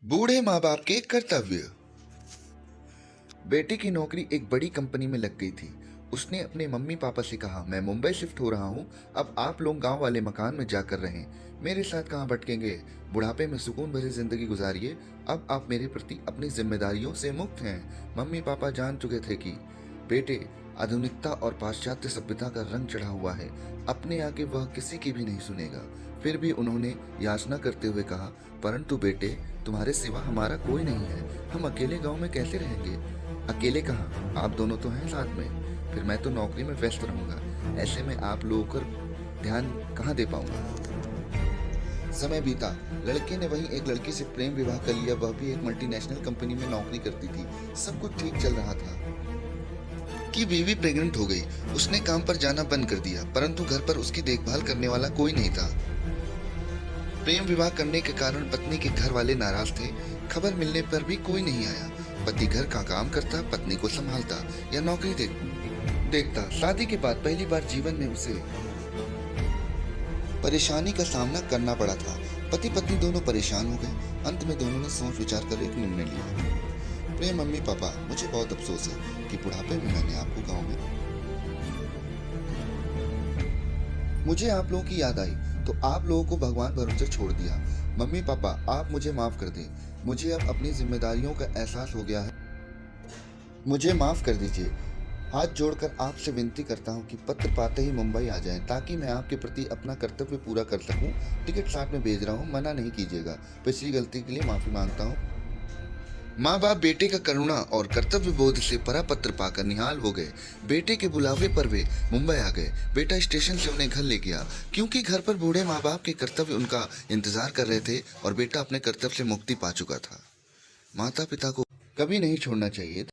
बूढ़े माँ बाप के कर्तव्य। बेटे की नौकरी एक बड़ी कंपनी में लग गई थी। उसने अपने मम्मी पापा से कहा, मैं मुंबई शिफ्ट हो रहा हूँ। अब आप लोग गांव वाले मकान में जाकर रहें। मेरे साथ कहाँ भटकेंगे। बुढ़ापे में सुकून भरी जिंदगी गुजारिए। अब आप मेरे प्रति अपनी जिम्मेदारियों से मुक्त हैं। मम्मी पापा जान चुके थे कि बेटे आधुनिकता और पाश्चात्य सभ्यता का रंग चढ़ा हुआ है। अपने आगे वह किसी की भी नहीं सुनेगा। फिर भी उन्होंने याचना करते हुए कहा, परंतु बेटे, तुम्हारे सिवा हमारा कोई नहीं है। हम अकेले गांव में कैसे रहेंगे। अकेले कहाँ, आप दोनों तो हैं साथ में। फिर मैं तो नौकरी में व्यस्त रहूंगा। ऐसे में आप लोगों का ध्यान कहाँ दे पाऊंगा। समय बीता। लड़के ने वहीं एक लड़की से प्रेम विवाह कर लिया। वह भी एक मल्टीनेशनल कंपनी में नौकरी करती थी। सब कुछ ठीक चल रहा था कि बीवी प्रेग्नेंट हो गई। उसने काम पर जाना बंद कर दिया, परंतु घर पर उसकी देखभाल करने वाला कोई नहीं था। प्रेम विवाह करने के कारण पत्नी के घर वाले नाराज थे। खबर मिलने पर भी कोई नहीं आया। पति घर का काम करता, पत्नी को संभालता या नौकरी देखता। शादी के बाद पहली बार जीवन में उसे परेशानी का सामना करना पड़ा था। पति पत्नी दोनों परेशान हो गए। अंत में दोनों ने सोच विचार कर एक निर्णय लिया। प्रिय मम्मी पापा, मुझे बहुत अफसोस है कि बुढ़ापे में मैंने आपको गांव में मुझे आप लोगों की याद आई तो आप लोगों को भगवान भरोसे छोड़ दिया। मम्मी पापा, आप मुझे माफ कर दें। मुझे अब अपनी जिम्मेदारियों का एहसास हो गया है। मुझे माफ कर दीजिए। हाथ जोड़कर आपसे विनती करता हूँ कि पत्र पाते ही मुंबई आ जाएं, ताकि मैं आपके प्रति अपना कर्तव्य पूरा कर सकूं। टिकट साथ में भेज रहा हूँ, मना नहीं कीजिएगा। पिछली गलती के लिए माफी मांगता हूँ। माँ बाप बेटे का करुणा और कर्तव्य बोध से परा पत्र पाकर निहाल हो गए। बेटे के बुलावे पर वे मुंबई आ गए। बेटा स्टेशन से उन्हें घर ले गया, क्योंकि घर पर बूढ़े माँ बाप के कर्तव्य उनका इंतजार कर रहे थे और बेटा अपने कर्तव्य से मुक्ति पा चुका था। माता पिता को कभी नहीं छोड़ना चाहिए।